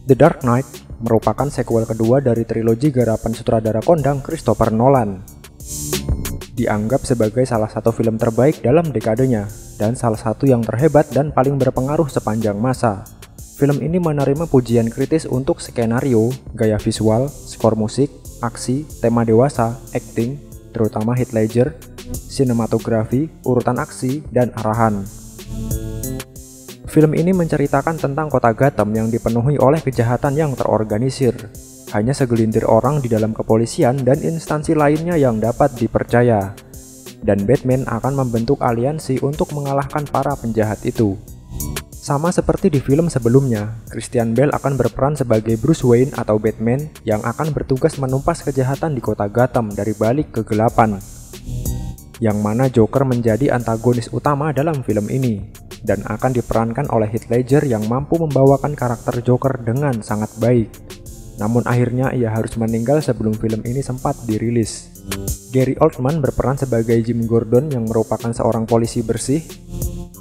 The Dark Knight merupakan sequel kedua dari trilogi garapan sutradara kondang Christopher Nolan. Dianggap sebagai salah satu film terbaik dalam dekadenya, dan salah satu yang terhebat dan paling berpengaruh sepanjang masa. Film ini menerima pujian kritis untuk skenario, gaya visual, skor musik, aksi, tema dewasa, acting, terutama Heath Ledger, sinematografi, urutan aksi, dan arahan. Film ini menceritakan tentang kota Gotham yang dipenuhi oleh kejahatan yang terorganisir. Hanya segelintir orang di dalam kepolisian dan instansi lainnya yang dapat dipercaya. Dan Batman akan membentuk aliansi untuk mengalahkan para penjahat itu. Sama seperti di film sebelumnya, Christian Bale akan berperan sebagai Bruce Wayne atau Batman yang akan bertugas menumpas kejahatan di kota Gotham dari balik kegelapan. Yang mana Joker menjadi antagonis utama dalam film ini, dan akan diperankan oleh Heath Ledger yang mampu membawakan karakter Joker dengan sangat baik. Namun akhirnya ia harus meninggal sebelum film ini sempat dirilis. Gary Oldman berperan sebagai Jim Gordon yang merupakan seorang polisi bersih.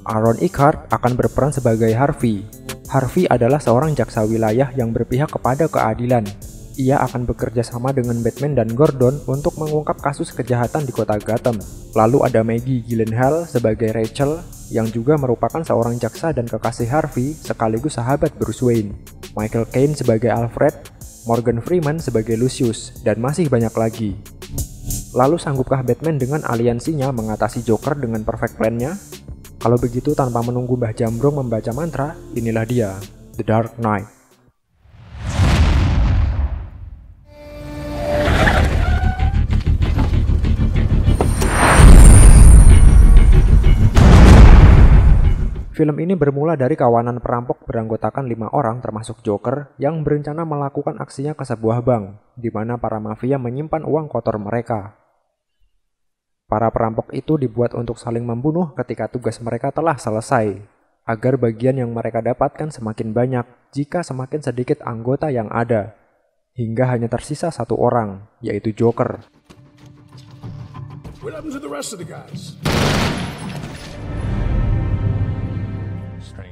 Aaron Eckhart akan berperan sebagai Harvey. Harvey adalah seorang jaksa wilayah yang berpihak kepada keadilan. Ia akan bekerja sama dengan Batman dan Gordon untuk mengungkap kasus kejahatan di kota Gotham. Lalu ada Maggie Gyllenhaal sebagai Rachel, yang juga merupakan seorang jaksa dan kekasih Harvey sekaligus sahabat Bruce Wayne. Michael Caine sebagai Alfred, Morgan Freeman sebagai Lucius, dan masih banyak lagi. Lalu sanggupkah Batman dengan aliansinya mengatasi Joker dengan perfect plan-nya? Kalau begitu tanpa menunggu Mbah Jambrong membaca mantra, inilah dia, The Dark Knight. Film ini bermula dari kawanan perampok beranggotakan 5 orang termasuk Joker yang berencana melakukan aksinya ke sebuah bank, di mana para mafia menyimpan uang kotor mereka. Para perampok itu dibuat untuk saling membunuh ketika tugas mereka telah selesai, agar bagian yang mereka dapatkan semakin banyak jika semakin sedikit anggota yang ada, hingga hanya tersisa 1 orang, yaitu Joker. What happened to the rest of the guys?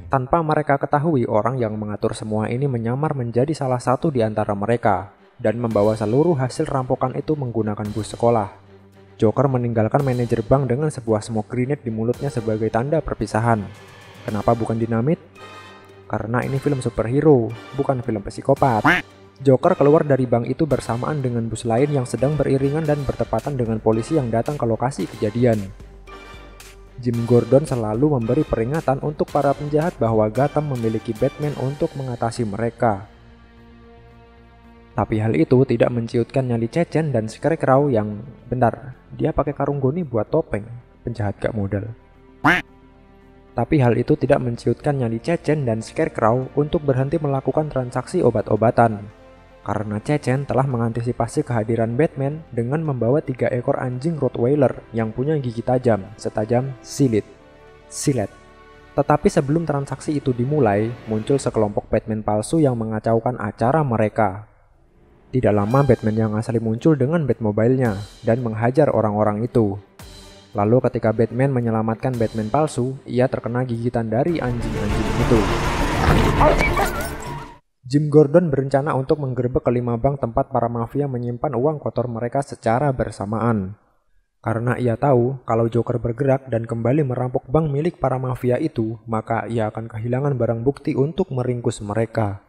Tanpa mereka ketahui, orang yang mengatur semua ini menyamar menjadi salah satu di antara mereka dan membawa seluruh hasil rampokan itu menggunakan bus sekolah. Joker meninggalkan manajer bank dengan sebuah smoke grenade di mulutnya sebagai tanda perpisahan. Kenapa bukan dinamit? Karena ini film superhero, bukan film psikopat. Joker keluar dari bank itu bersamaan dengan bus lain yang sedang beriringan dan bertepatan dengan polisi yang datang ke lokasi kejadian. Jim Gordon selalu memberi peringatan untuk para penjahat bahwa Gotham memiliki Batman untuk mengatasi mereka. Tapi hal itu tidak menciutkan nyali Cecen dan Scarecrow yang, bentar, dia pakai karung goni buat topeng, penjahat gak modal. Tapi hal itu tidak menciutkan nyali Cecen dan Scarecrow untuk berhenti melakukan transaksi obat-obatan. Karena Cecen telah mengantisipasi kehadiran Batman dengan membawa 3 ekor anjing Rottweiler yang punya gigi tajam, setajam silet. Tetapi sebelum transaksi itu dimulai, muncul sekelompok Batman palsu yang mengacaukan acara mereka. Tidak lama Batman yang asli muncul dengan Batmobile-nya dan menghajar orang-orang itu. Lalu ketika Batman menyelamatkan Batman palsu, ia terkena gigitan dari anjing-anjing itu. Jim Gordon berencana untuk menggerebek ke-5 bank tempat para mafia menyimpan uang kotor mereka secara bersamaan. Karena ia tahu kalau Joker bergerak dan kembali merampok bank milik para mafia itu, maka ia akan kehilangan barang bukti untuk meringkus mereka.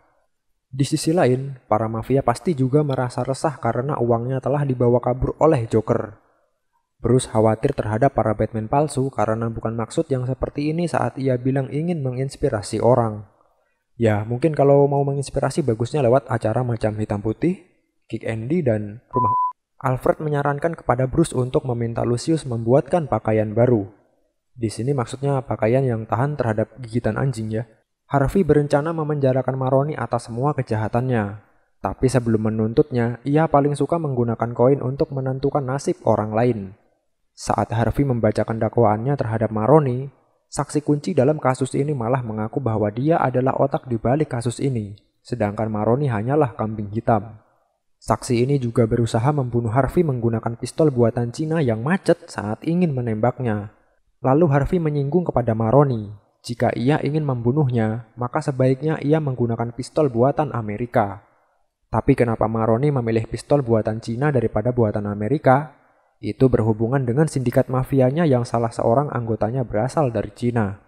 Di sisi lain, para mafia pasti juga merasa resah karena uangnya telah dibawa kabur oleh Joker. Bruce khawatir terhadap para Batman palsu karena bukan maksud yang seperti ini saat ia bilang ingin menginspirasi orang. Ya, mungkin kalau mau menginspirasi bagusnya lewat acara macam Hitam Putih, Kick Andy, dan Rumah. Alfred menyarankan kepada Bruce untuk meminta Lucius membuatkan pakaian baru. Di sini maksudnya pakaian yang tahan terhadap gigitan anjing ya. Harvey berencana memenjarakan Maroni atas semua kejahatannya. Tapi sebelum menuntutnya, ia paling suka menggunakan koin untuk menentukan nasib orang lain. Saat Harvey membacakan dakwaannya terhadap Maroni, saksi kunci dalam kasus ini malah mengaku bahwa dia adalah otak di balik kasus ini, sedangkan Maroni hanyalah kambing hitam. Saksi ini juga berusaha membunuh Harvey menggunakan pistol buatan Cina yang macet saat ingin menembaknya. Lalu Harvey menyinggung kepada Maroni Jika ia ingin membunuhnya, maka sebaiknya ia menggunakan pistol buatan Amerika. Tapi kenapa Maroni memilih pistol buatan Cina daripada buatan Amerika? Itu berhubungan dengan sindikat mafianya yang salah seorang anggotanya berasal dari Cina.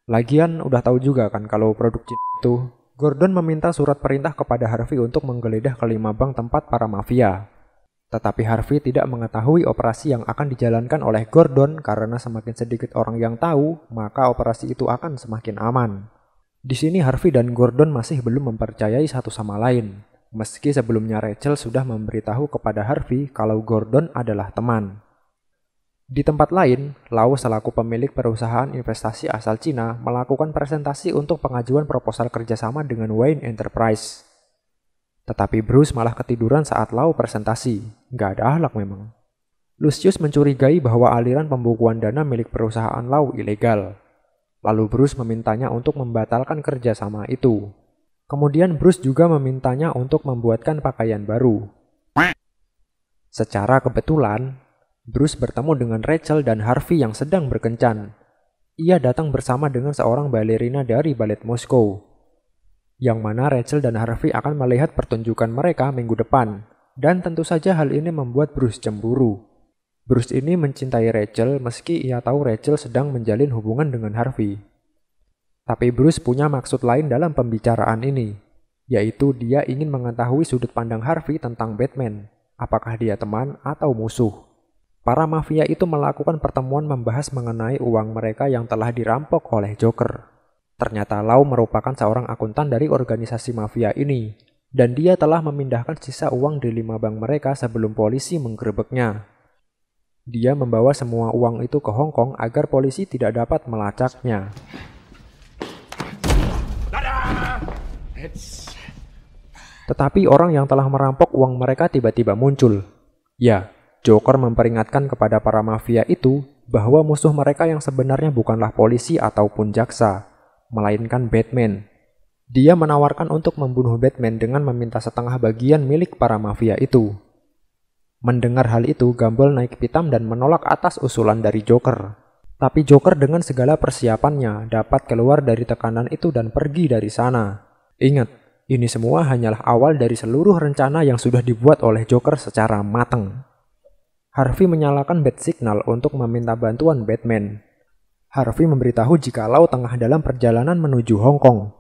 Lagian udah tahu juga kan kalau produk Cina itu. Gordon meminta surat perintah kepada Harvey untuk menggeledah kelima bank tempat para mafia. Tetapi Harvey tidak mengetahui operasi yang akan dijalankan oleh Gordon karena semakin sedikit orang yang tahu, maka operasi itu akan semakin aman. Di sini Harvey dan Gordon masih belum mempercayai satu sama lain, meski sebelumnya Rachel sudah memberitahu kepada Harvey kalau Gordon adalah teman. Di tempat lain, Lau selaku pemilik perusahaan investasi asal Cina melakukan presentasi untuk pengajuan proposal kerjasama dengan Wayne Enterprise. Tetapi Bruce malah ketiduran saat Lau presentasi. Nggak ada akhlak memang. Lucius mencurigai bahwa aliran pembukuan dana milik perusahaan Lau ilegal. Lalu Bruce memintanya untuk membatalkan kerjasama itu. Kemudian Bruce juga memintanya untuk membuatkan pakaian baru. Secara kebetulan, Bruce bertemu dengan Rachel dan Harvey yang sedang berkencan. Ia datang bersama dengan seorang balerina dari balet Moskow, yang mana Rachel dan Harvey akan melihat pertunjukan mereka minggu depan, dan tentu saja hal ini membuat Bruce cemburu. Bruce ini mencintai Rachel meski ia tahu Rachel sedang menjalin hubungan dengan Harvey. Tapi Bruce punya maksud lain dalam pembicaraan ini, yaitu dia ingin mengetahui sudut pandang Harvey tentang Batman, apakah dia teman atau musuh. Para mafia itu melakukan pertemuan membahas mengenai uang mereka yang telah dirampok oleh Joker. Ternyata Lau merupakan seorang akuntan dari organisasi mafia ini, dan dia telah memindahkan sisa uang di 5 bank mereka sebelum polisi menggerebeknya. Dia membawa semua uang itu ke Hong Kong agar polisi tidak dapat melacaknya. Tetapi orang yang telah merampok uang mereka tiba-tiba muncul. Ya, Joker memperingatkan kepada para mafia itu bahwa musuh mereka yang sebenarnya bukanlah polisi ataupun jaksa, melainkan Batman. Dia menawarkan untuk membunuh Batman dengan meminta setengah bagian milik para mafia itu. Mendengar hal itu, Gumball naik pitam dan menolak atas usulan dari Joker. Tapi Joker dengan segala persiapannya dapat keluar dari tekanan itu dan pergi dari sana. Ingat, ini semua hanyalah awal dari seluruh rencana yang sudah dibuat oleh Joker secara matang. Harvey menyalakan bat signal untuk meminta bantuan Batman. Harvey memberitahu jika Lau tengah dalam perjalanan menuju Hong Kong.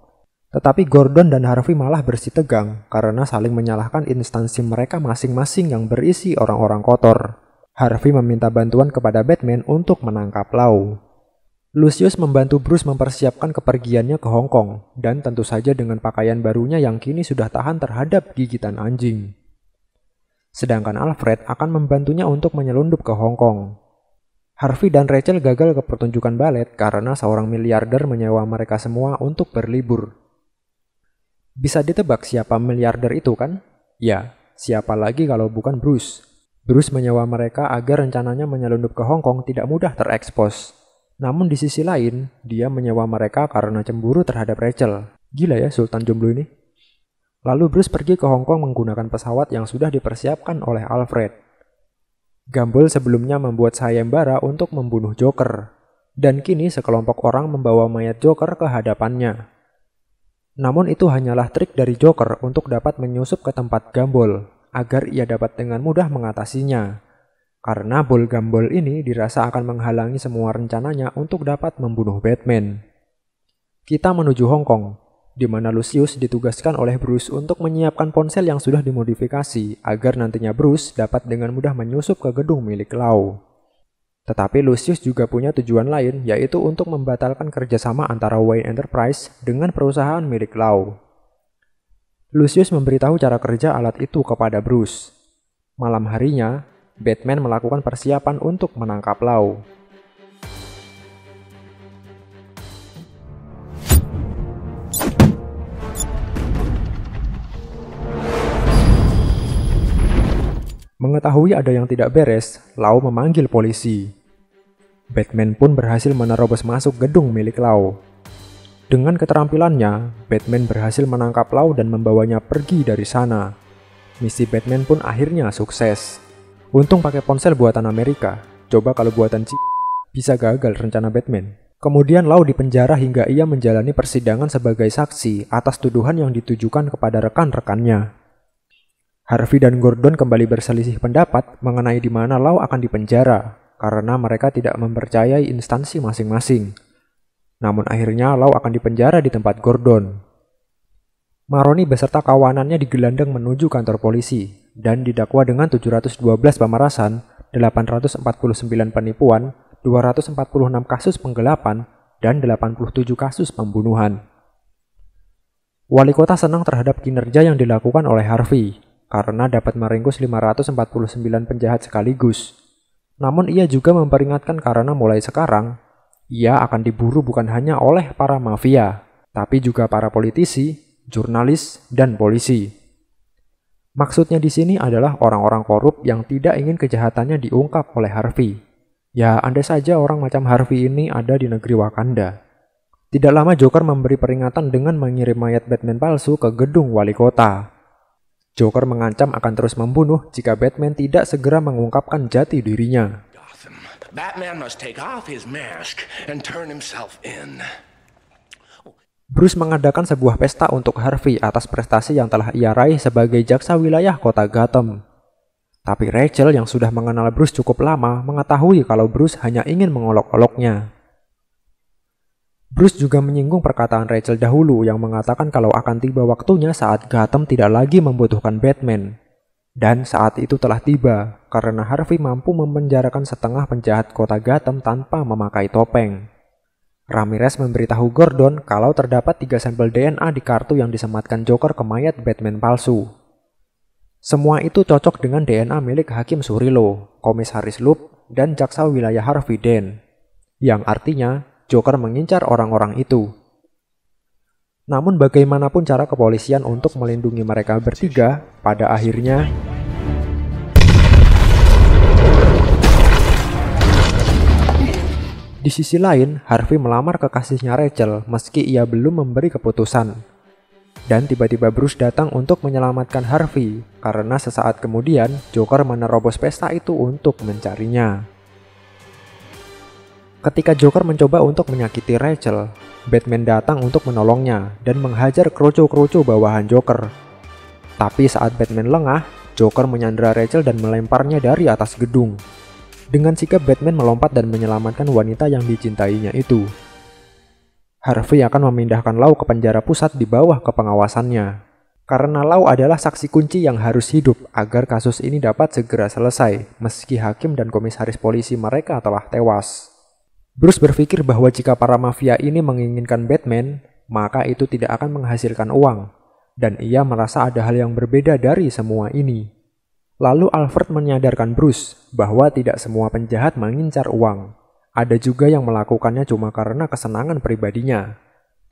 Tetapi Gordon dan Harvey malah bersitegang karena saling menyalahkan instansi mereka masing-masing yang berisi orang-orang kotor. Harvey meminta bantuan kepada Batman untuk menangkap Lau. Lucius membantu Bruce mempersiapkan kepergiannya ke Hong Kong, dan tentu saja dengan pakaian barunya yang kini sudah tahan terhadap gigitan anjing. Sedangkan Alfred akan membantunya untuk menyelundup ke Hong Kong. Harvey dan Rachel gagal ke pertunjukan balet karena seorang miliarder menyewa mereka semua untuk berlibur. Bisa ditebak siapa miliarder itu kan? Ya, siapa lagi kalau bukan Bruce. Bruce menyewa mereka agar rencananya menyelundup ke Hong Kong tidak mudah terekspos. Namun di sisi lain, dia menyewa mereka karena cemburu terhadap Rachel. Gila ya Sultan Jomblo ini. Lalu Bruce pergi ke Hong Kong menggunakan pesawat yang sudah dipersiapkan oleh Alfred. Gumball sebelumnya membuat sayembara untuk membunuh Joker, dan kini sekelompok orang membawa mayat Joker ke hadapannya. Namun itu hanyalah trik dari Joker untuk dapat menyusup ke tempat Gumball, agar ia dapat dengan mudah mengatasinya. Karena bol Gumball ini dirasa akan menghalangi semua rencananya untuk dapat membunuh Batman. Kita menuju Hong Kong, di mana Lucius ditugaskan oleh Bruce untuk menyiapkan ponsel yang sudah dimodifikasi agar nantinya Bruce dapat dengan mudah menyusup ke gedung milik Lau. Tetapi Lucius juga punya tujuan lain, yaitu untuk membatalkan kerjasama antara Wayne Enterprise dengan perusahaan milik Lau. Lucius memberitahu cara kerja alat itu kepada Bruce. Malam harinya, Batman melakukan persiapan untuk menangkap Lau. Mengetahui ada yang tidak beres, Lau memanggil polisi. Batman pun berhasil menerobos masuk gedung milik Lau. Dengan keterampilannya, Batman berhasil menangkap Lau dan membawanya pergi dari sana. Misi Batman pun akhirnya sukses. Untung pakai ponsel buatan Amerika. Coba kalau buatan Cina, bisa gagal rencana Batman. Kemudian Lau dipenjara hingga ia menjalani persidangan sebagai saksi atas tuduhan yang ditujukan kepada rekan-rekannya. Harvey dan Gordon kembali berselisih pendapat mengenai di mana Lau akan dipenjara karena mereka tidak mempercayai instansi masing-masing. Namun akhirnya Lau akan dipenjara di tempat Gordon. Maroni beserta kawanannya digelandang menuju kantor polisi dan didakwa dengan 712 pemerasan, 849 penipuan, 246 kasus penggelapan, dan 87 kasus pembunuhan. Wali kota senang terhadap kinerja yang dilakukan oleh Harvey karena dapat meringkus 549 penjahat sekaligus. Namun ia juga memperingatkan karena mulai sekarang, ia akan diburu bukan hanya oleh para mafia, tapi juga para politisi, jurnalis, dan polisi. Maksudnya di sini adalah orang-orang korup yang tidak ingin kejahatannya diungkap oleh Harvey. Ya, andai saja orang macam Harvey ini ada di negeri Wakanda. Tidak lama Joker memberi peringatan dengan mengirim mayat Batman palsu ke gedung wali kota. Joker mengancam akan terus membunuh jika Batman tidak segera mengungkapkan jati dirinya. Batman must take off his mask and turn himself in. Bruce mengadakan sebuah pesta untuk Harvey atas prestasi yang telah ia raih sebagai jaksa wilayah kota Gotham. Tapi Rachel yang sudah mengenal Bruce cukup lama mengetahui kalau Bruce hanya ingin mengolok-oloknya. Bruce juga menyinggung perkataan Rachel dahulu yang mengatakan kalau akan tiba waktunya saat Gotham tidak lagi membutuhkan Batman. Dan saat itu telah tiba karena Harvey mampu memenjarakan setengah penjahat kota Gotham tanpa memakai topeng. Ramirez memberitahu Gordon kalau terdapat 3 sampel DNA di kartu yang disematkan Joker ke mayat Batman palsu. Semua itu cocok dengan DNA milik Hakim Surilo, Komisaris Loeb, dan Jaksa Wilayah Harvey Dent, yang artinya Joker mengincar orang-orang itu. Namun bagaimanapun cara kepolisian untuk melindungi mereka bertiga, pada akhirnya di sisi lain, Harvey melamar kekasihnya Rachel meski ia belum memberi keputusan. Dan tiba-tiba Bruce datang untuk menyelamatkan Harvey karena sesaat kemudian Joker menerobos pesta itu untuk mencarinya. Ketika Joker mencoba untuk menyakiti Rachel, Batman datang untuk menolongnya dan menghajar kroco-kroco bawahan Joker. Tapi saat Batman lengah, Joker menyandera Rachel dan melemparnya dari atas gedung. Dengan sikap Batman melompat dan menyelamatkan wanita yang dicintainya itu. Harvey akan memindahkan Lau ke penjara pusat di bawah kepengawasannya. Karena Lau adalah saksi kunci yang harus hidup agar kasus ini dapat segera selesai, meski hakim dan komisaris polisi mereka telah tewas. Bruce berpikir bahwa jika para mafia ini menginginkan Batman, maka itu tidak akan menghasilkan uang. Dan ia merasa ada hal yang berbeda dari semua ini. Lalu Alfred menyadarkan Bruce bahwa tidak semua penjahat mengincar uang. Ada juga yang melakukannya cuma karena kesenangan pribadinya.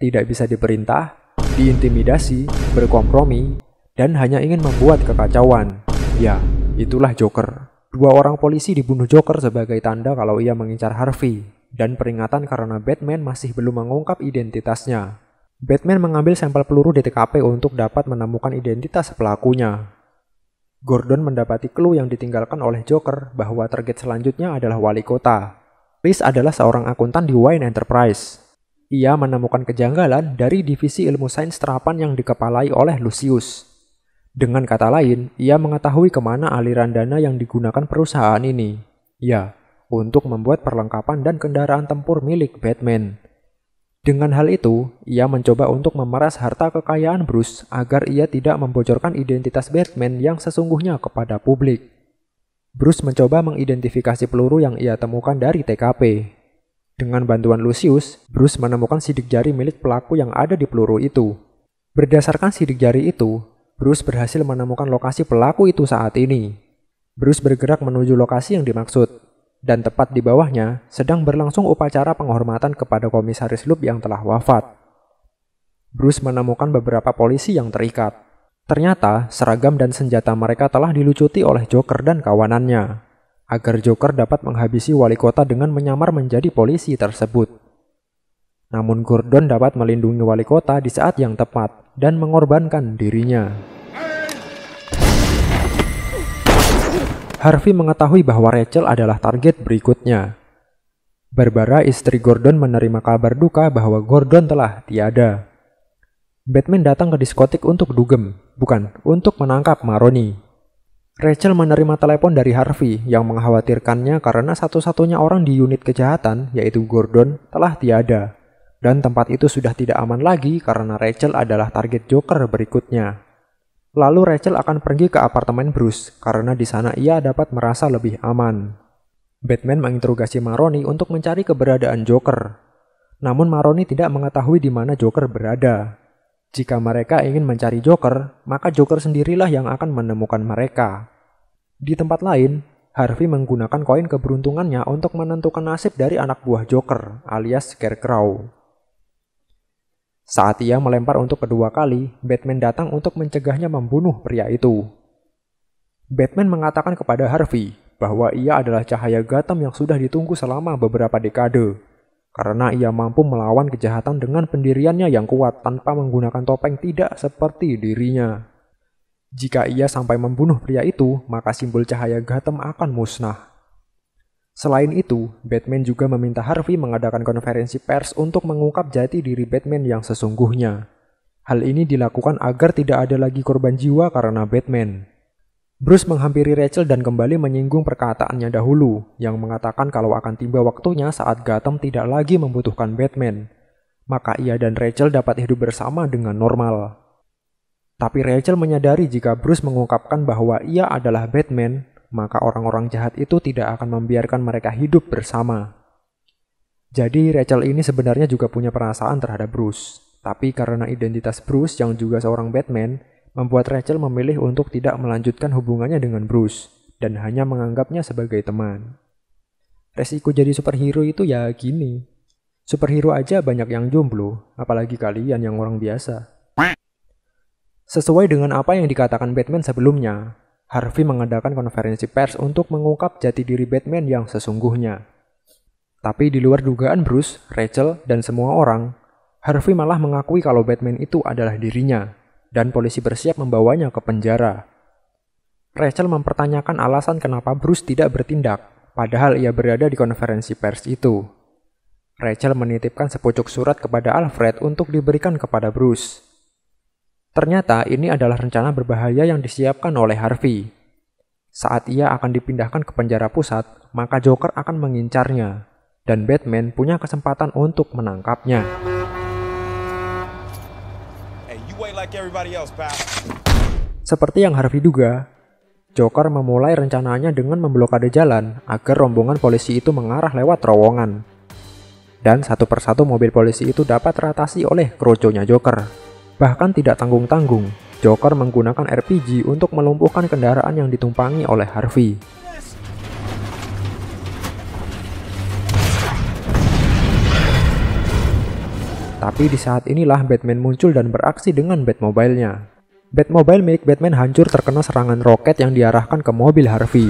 Tidak bisa diperintah, diintimidasi, berkompromi, dan hanya ingin membuat kekacauan. Ya, itulah Joker. 2 orang polisi dibunuh Joker sebagai tanda kalau ia mengincar Harvey, dan peringatan karena Batman masih belum mengungkap identitasnya. Batman mengambil sampel peluru di TKP untuk dapat menemukan identitas pelakunya. Gordon mendapati clue yang ditinggalkan oleh Joker bahwa target selanjutnya adalah wali kota. Liz adalah seorang akuntan di Wayne Enterprise. Ia menemukan kejanggalan dari divisi ilmu sains terapan yang dikepalai oleh Lucius. Dengan kata lain, ia mengetahui kemana aliran dana yang digunakan perusahaan ini. Ya, untuk membuat perlengkapan dan kendaraan tempur milik Batman. Dengan hal itu, ia mencoba untuk memeras harta kekayaan Bruce agar ia tidak membocorkan identitas Batman yang sesungguhnya kepada publik. Bruce mencoba mengidentifikasi peluru yang ia temukan dari TKP. Dengan bantuan Lucius, Bruce menemukan sidik jari milik pelaku yang ada di peluru itu. Berdasarkan sidik jari itu, Bruce berhasil menemukan lokasi pelaku itu saat ini. Bruce bergerak menuju lokasi yang dimaksud, dan tepat di bawahnya sedang berlangsung upacara penghormatan kepada Komisaris Loeb yang telah wafat. Bruce menemukan beberapa polisi yang terikat. Ternyata, seragam dan senjata mereka telah dilucuti oleh Joker dan kawanannya, agar Joker dapat menghabisi wali kota dengan menyamar menjadi polisi tersebut. Namun Gordon dapat melindungi wali kota di saat yang tepat dan mengorbankan dirinya. Harvey mengetahui bahwa Rachel adalah target berikutnya. Barbara, istri Gordon, menerima kabar duka bahwa Gordon telah tiada. Batman datang ke diskotik untuk dugem, bukan untuk menangkap Maroni. Rachel menerima telepon dari Harvey yang mengkhawatirkannya karena satu-satunya orang di unit kejahatan, yaitu Gordon, telah tiada. Dan tempat itu sudah tidak aman lagi karena Rachel adalah target Joker berikutnya. Lalu Rachel akan pergi ke apartemen Bruce karena di sana ia dapat merasa lebih aman. Batman menginterogasi Maroni untuk mencari keberadaan Joker. Namun Maroni tidak mengetahui di mana Joker berada. Jika mereka ingin mencari Joker, maka Joker sendirilah yang akan menemukan mereka. Di tempat lain, Harvey menggunakan koin keberuntungannya untuk menentukan nasib dari anak buah Joker, alias Scarecrow. Saat ia melempar untuk kedua kali, Batman datang untuk mencegahnya membunuh pria itu. Batman mengatakan kepada Harvey bahwa ia adalah cahaya Gotham yang sudah ditunggu selama beberapa dekade. Karena ia mampu melawan kejahatan dengan pendiriannya yang kuat tanpa menggunakan topeng tidak seperti dirinya. Jika ia sampai membunuh pria itu, maka simbol cahaya Gotham akan musnah. Selain itu, Batman juga meminta Harvey mengadakan konferensi pers untuk mengungkap jati diri Batman yang sesungguhnya. Hal ini dilakukan agar tidak ada lagi korban jiwa karena Batman. Bruce menghampiri Rachel dan kembali menyinggung perkataannya dahulu, yang mengatakan kalau akan tiba waktunya saat Gotham tidak lagi membutuhkan Batman. Maka ia dan Rachel dapat hidup bersama dengan normal. Tapi Rachel menyadari jika Bruce mengungkapkan bahwa ia adalah Batman, maka orang-orang jahat itu tidak akan membiarkan mereka hidup bersama. Jadi Rachel ini sebenarnya juga punya perasaan terhadap Bruce. Tapi karena identitas Bruce yang juga seorang Batman, membuat Rachel memilih untuk tidak melanjutkan hubungannya dengan Bruce dan hanya menganggapnya sebagai teman. Resiko jadi superhero itu ya gini. Superhero aja banyak yang jomblo, apalagi kalian yang orang biasa. Sesuai dengan apa yang dikatakan Batman sebelumnya, Harvey mengadakan konferensi pers untuk mengungkap jati diri Batman yang sesungguhnya. Tapi di luar dugaan Bruce, Rachel, dan semua orang, Harvey malah mengakui kalau Batman itu adalah dirinya. Dan polisi bersiap membawanya ke penjara. Rachel mempertanyakan alasan kenapa Bruce tidak bertindak, padahal ia berada di konferensi pers itu. Rachel menitipkan sepucuk surat kepada Alfred untuk diberikan kepada Bruce. Ternyata ini adalah rencana berbahaya yang disiapkan oleh Harvey. Saat ia akan dipindahkan ke penjara pusat, maka Joker akan mengincarnya, dan Batman punya kesempatan untuk menangkapnya. Seperti yang Harvey duga, Joker memulai rencananya dengan memblokade jalan agar rombongan polisi itu mengarah lewat terowongan. Dan satu persatu mobil polisi itu dapat teratasi oleh kroconya Joker. Bahkan tidak tanggung-tanggung, Joker menggunakan RPG untuk melumpuhkan kendaraan yang ditumpangi oleh Harvey. Tapi di saat inilah Batman muncul dan beraksi dengan Batmobile-nya. Batmobile milik Batman hancur terkena serangan roket yang diarahkan ke mobil Harvey.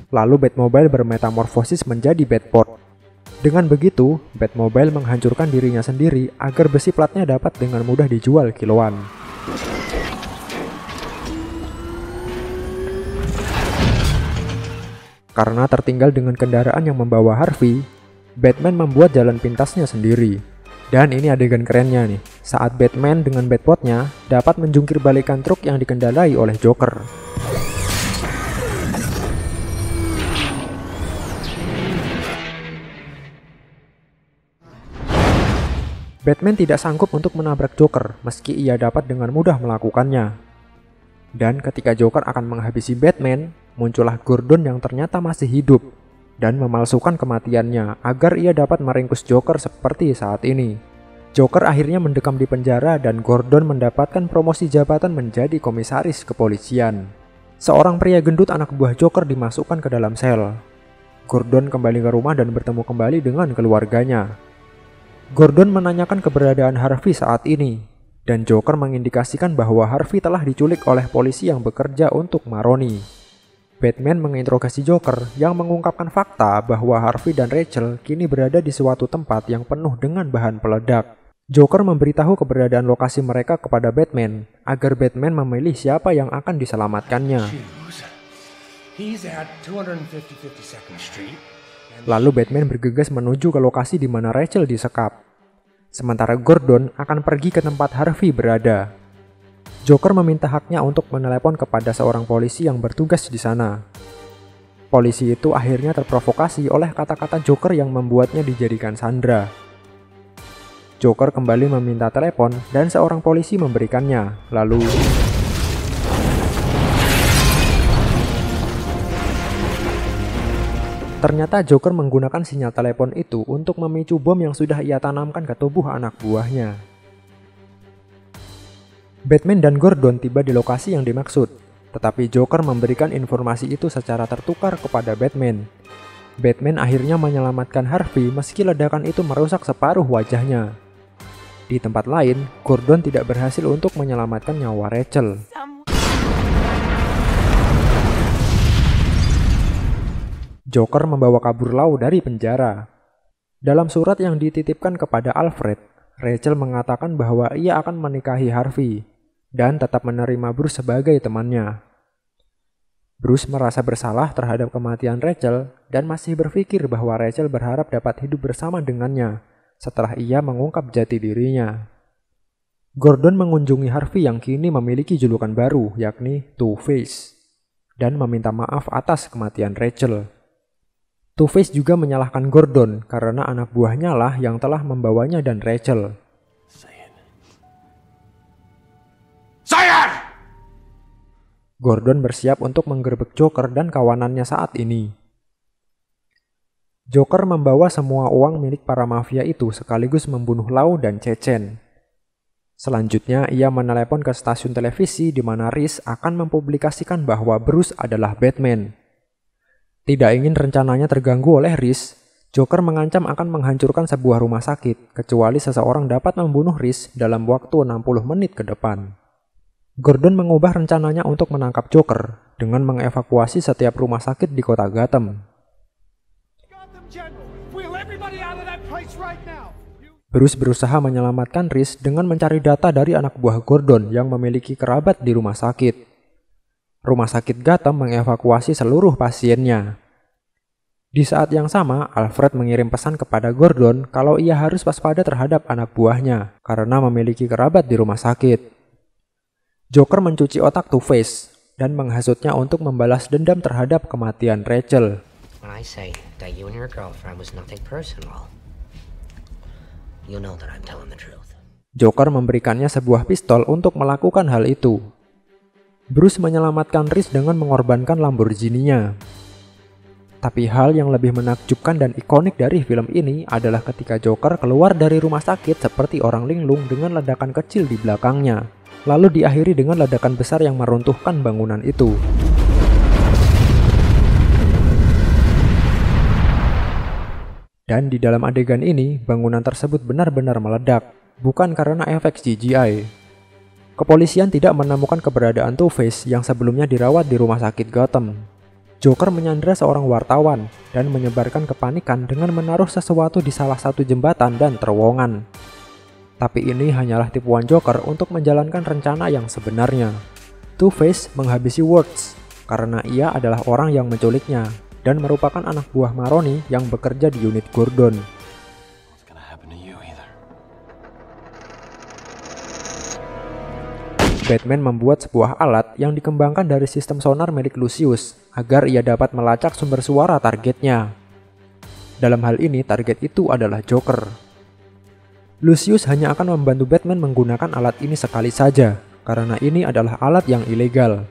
Lalu Batmobile bermetamorfosis menjadi Batport. Dengan begitu, Batmobile menghancurkan dirinya sendiri agar besi platnya dapat dengan mudah dijual kiloan. Karena tertinggal dengan kendaraan yang membawa Harvey, Batman membuat jalan pintasnya sendiri. Dan ini adegan kerennya nih, saat Batman dengan Batpotnya dapat menjungkir balikan truk yang dikendarai oleh Joker. Batman tidak sanggup untuk menabrak Joker meski ia dapat dengan mudah melakukannya. Dan ketika Joker akan menghabisi Batman, muncullah Gordon yang ternyata masih hidup dan memalsukan kematiannya agar ia dapat meringkus Joker seperti saat ini. Joker akhirnya mendekam di penjara dan Gordon mendapatkan promosi jabatan menjadi komisaris kepolisian. Seorang pria gendut anak buah Joker dimasukkan ke dalam sel. Gordon kembali ke rumah dan bertemu kembali dengan keluarganya. Gordon menanyakan keberadaan Harvey saat ini. Dan Joker mengindikasikan bahwa Harvey telah diculik oleh polisi yang bekerja untuk Maroni. Batman menginterogasi Joker yang mengungkapkan fakta bahwa Harvey dan Rachel kini berada di suatu tempat yang penuh dengan bahan peledak. Joker memberitahu keberadaan lokasi mereka kepada Batman agar Batman memilih siapa yang akan diselamatkannya. He's at 250 Street. Lalu Batman bergegas menuju ke lokasi di mana Rachel disekap. Sementara Gordon akan pergi ke tempat Harvey berada. Joker meminta haknya untuk menelepon kepada seorang polisi yang bertugas di sana. Polisi itu akhirnya terprovokasi oleh kata-kata Joker yang membuatnya dijadikan sandera. Joker kembali meminta telepon dan seorang polisi memberikannya. Lalu ternyata Joker menggunakan sinyal telepon itu untuk memicu bom yang sudah ia tanamkan ke tubuh anak buahnya. Batman dan Gordon tiba di lokasi yang dimaksud, tetapi Joker memberikan informasi itu secara tertukar kepada Batman. Batman akhirnya menyelamatkan Harvey meski ledakan itu merusak separuh wajahnya. Di tempat lain, Gordon tidak berhasil untuk menyelamatkan nyawa Rachel. Joker membawa kabur Lau dari penjara. Dalam surat yang dititipkan kepada Alfred, Rachel mengatakan bahwa ia akan menikahi Harvey dan tetap menerima Bruce sebagai temannya. Bruce merasa bersalah terhadap kematian Rachel dan masih berpikir bahwa Rachel berharap dapat hidup bersama dengannya setelah ia mengungkap jati dirinya. Gordon mengunjungi Harvey yang kini memiliki julukan baru, yakni Two-Face, dan meminta maaf atas kematian Rachel. Two-Face juga menyalahkan Gordon karena anak buahnya lah yang telah membawanya dan Rachel. Gordon bersiap untuk menggerebek Joker dan kawanannya saat ini. Joker membawa semua uang milik para mafia itu sekaligus membunuh Lau dan Chechen. Selanjutnya, ia menelepon ke stasiun televisi di mana Reese akan mempublikasikan bahwa Bruce adalah Batman. Tidak ingin rencananya terganggu oleh Reese, Joker mengancam akan menghancurkan sebuah rumah sakit kecuali seseorang dapat membunuh Reese dalam waktu 60 menit ke depan. Gordon mengubah rencananya untuk menangkap Joker dengan mengevakuasi setiap rumah sakit di kota Gotham. Bruce berusaha menyelamatkan Reese dengan mencari data dari anak buah Gordon yang memiliki kerabat di rumah sakit. Rumah sakit Gotham mengevakuasi seluruh pasiennya. Di saat yang sama, Alfred mengirim pesan kepada Gordon kalau ia harus waspada terhadap anak buahnya karena memiliki kerabat di rumah sakit. Joker mencuci otak Two-Face dan menghasutnya untuk membalas dendam terhadap kematian Rachel. When I say that you and your girlfriend was nothing personal, you know that I'm telling the truth. Joker memberikannya sebuah pistol untuk melakukan hal itu. Bruce menyelamatkan Reese dengan mengorbankan Lamborghini-nya. Tapi hal yang lebih menakjubkan dan ikonik dari film ini adalah ketika Joker keluar dari rumah sakit seperti orang linglung dengan ledakan kecil di belakangnya, lalu diakhiri dengan ledakan besar yang meruntuhkan bangunan itu. Dan di dalam adegan ini, bangunan tersebut benar-benar meledak, bukan karena efek CGI. Kepolisian tidak menemukan keberadaan Two-Face yang sebelumnya dirawat di rumah sakit Gotham. Joker menyandera seorang wartawan dan menyebarkan kepanikan dengan menaruh sesuatu di salah satu jembatan dan terowongan. Tapi ini hanyalah tipuan Joker untuk menjalankan rencana yang sebenarnya. Two-Face menghabisi Words karena ia adalah orang yang menculiknya dan merupakan anak buah Maroni yang bekerja di unit Gordon. Batman membuat sebuah alat yang dikembangkan dari sistem sonar milik Lucius agar ia dapat melacak sumber suara targetnya. Dalam hal ini, target itu adalah Joker. Lucius hanya akan membantu Batman menggunakan alat ini sekali saja, karena ini adalah alat yang ilegal.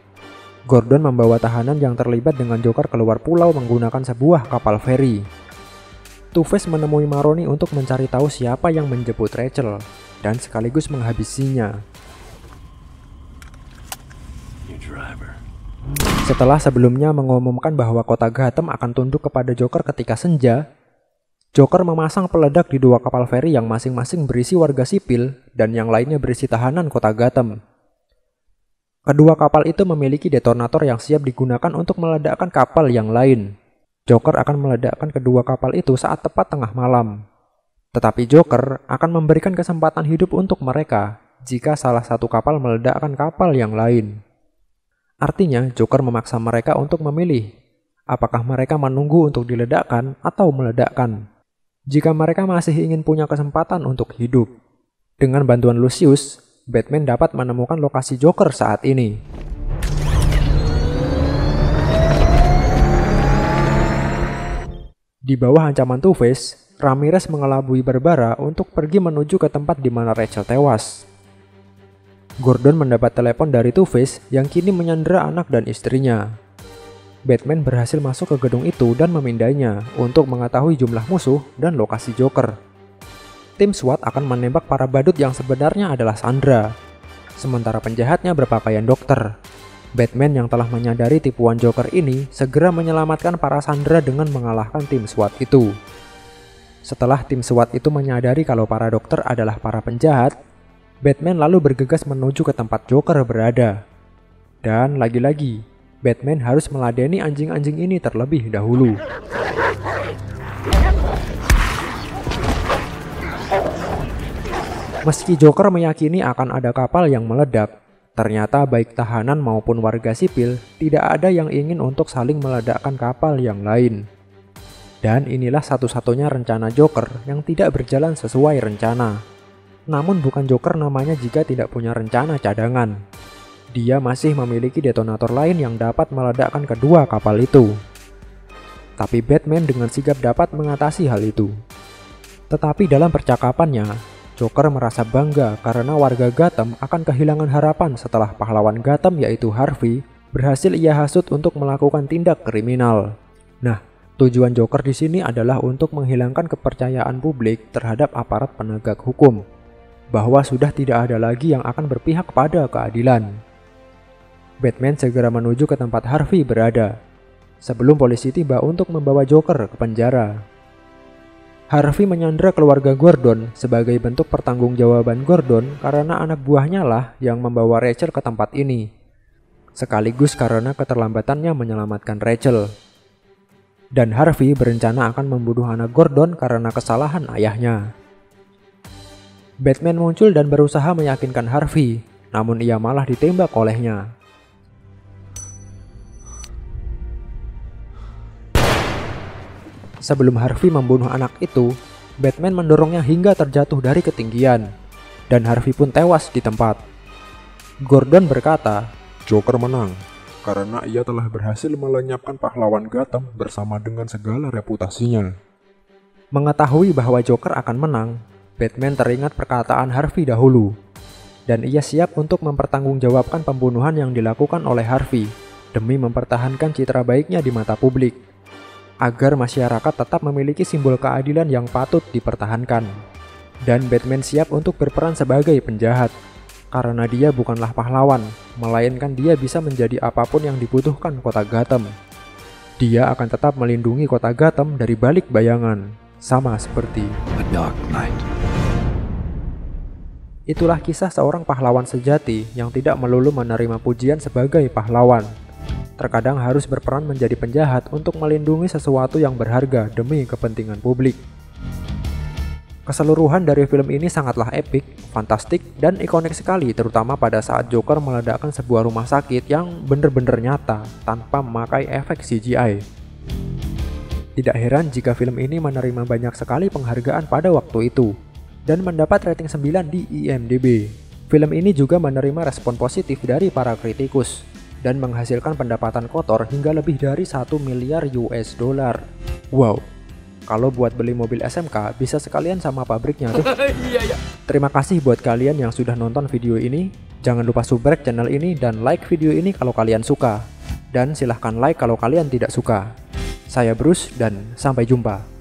Gordon membawa tahanan yang terlibat dengan Joker keluar pulau menggunakan sebuah kapal feri. Two-Face menemui Maroni untuk mencari tahu siapa yang menjemput Rachel, dan sekaligus menghabisinya. Setelah sebelumnya mengumumkan bahwa kota Gotham akan tunduk kepada Joker ketika senja, Joker memasang peledak di dua kapal feri yang masing-masing berisi warga sipil dan yang lainnya berisi tahanan kota Gotham. Kedua kapal itu memiliki detonator yang siap digunakan untuk meledakkan kapal yang lain. Joker akan meledakkan kedua kapal itu saat tepat tengah malam. Tetapi Joker akan memberikan kesempatan hidup untuk mereka jika salah satu kapal meledakkan kapal yang lain. Artinya, Joker memaksa mereka untuk memilih apakah mereka menunggu untuk diledakkan atau meledakkan. Jika mereka masih ingin punya kesempatan untuk hidup. Dengan bantuan Lucius, Batman dapat menemukan lokasi Joker saat ini. Di bawah ancaman Two-Face, Ramirez mengelabui Barbara untuk pergi menuju ke tempat di mana Rachel tewas. Gordon mendapat telepon dari Two-Face yang kini menyandera anak dan istrinya. Batman berhasil masuk ke gedung itu dan memindainya untuk mengetahui jumlah musuh dan lokasi Joker. Tim SWAT akan menembak para badut yang sebenarnya adalah Sandra, sementara penjahatnya berpakaian dokter. Batman yang telah menyadari tipuan Joker ini segera menyelamatkan para Sandra dengan mengalahkan tim SWAT itu. Setelah tim SWAT itu menyadari kalau para dokter adalah para penjahat, Batman lalu bergegas menuju ke tempat Joker berada. Dan lagi-lagi, Batman harus meladeni anjing-anjing ini terlebih dahulu. Meski Joker meyakini akan ada kapal yang meledak, ternyata baik tahanan maupun warga sipil tidak ada yang ingin untuk saling meledakkan kapal yang lain. Dan inilah satu-satunya rencana Joker yang tidak berjalan sesuai rencana. Namun bukan Joker namanya jika tidak punya rencana cadangan. Dia masih memiliki detonator lain yang dapat meledakkan kedua kapal itu. Tapi Batman dengan sigap dapat mengatasi hal itu. Tetapi dalam percakapannya, Joker merasa bangga karena warga Gotham akan kehilangan harapan setelah pahlawan Gotham yaitu Harvey berhasil ia hasut untuk melakukan tindak kriminal. Nah, tujuan Joker di sini adalah untuk menghilangkan kepercayaan publik terhadap aparat penegak hukum, bahwa sudah tidak ada lagi yang akan berpihak pada keadilan. Batman segera menuju ke tempat Harvey berada, sebelum polisi tiba untuk membawa Joker ke penjara. Harvey menyandra keluarga Gordon sebagai bentuk pertanggungjawaban Gordon karena anak buahnya lah yang membawa Rachel ke tempat ini, sekaligus karena keterlambatannya menyelamatkan Rachel. Dan Harvey berencana akan membunuh anak Gordon karena kesalahan ayahnya. Batman muncul dan berusaha meyakinkan Harvey, namun ia malah ditembak olehnya. Sebelum Harvey membunuh anak itu, Batman mendorongnya hingga terjatuh dari ketinggian, dan Harvey pun tewas di tempat. Gordon berkata, Joker menang, karena ia telah berhasil melenyapkan pahlawan Gotham bersama dengan segala reputasinya. Mengetahui bahwa Joker akan menang, Batman teringat perkataan Harvey dahulu, dan ia siap untuk mempertanggungjawabkan pembunuhan yang dilakukan oleh Harvey demi mempertahankan citra baiknya di mata publik, agar masyarakat tetap memiliki simbol keadilan yang patut dipertahankan. Dan Batman siap untuk berperan sebagai penjahat, karena dia bukanlah pahlawan, melainkan dia bisa menjadi apapun yang dibutuhkan kota Gotham. Dia akan tetap melindungi kota Gotham dari balik bayangan, sama seperti A Dark Knight. Itulah kisah seorang pahlawan sejati yang tidak melulu menerima pujian sebagai pahlawan. Terkadang harus berperan menjadi penjahat untuk melindungi sesuatu yang berharga demi kepentingan publik. Keseluruhan dari film ini sangatlah epik, fantastik, dan ikonik sekali, terutama pada saat Joker meledakkan sebuah rumah sakit yang benar-benar nyata tanpa memakai efek CGI. Tidak heran jika film ini menerima banyak sekali penghargaan pada waktu itu dan mendapat rating 9 di IMDb. Film ini juga menerima respon positif dari para kritikus dan menghasilkan pendapatan kotor hingga lebih dari 1 miliar US dollar. Wow, kalau buat beli mobil SMK bisa sekalian sama pabriknya tuh. Terima kasih buat kalian yang sudah nonton video ini. Jangan lupa subscribe channel ini dan like video ini kalau kalian suka. Dan silahkan like kalau kalian tidak suka. Saya Bruce dan sampai jumpa.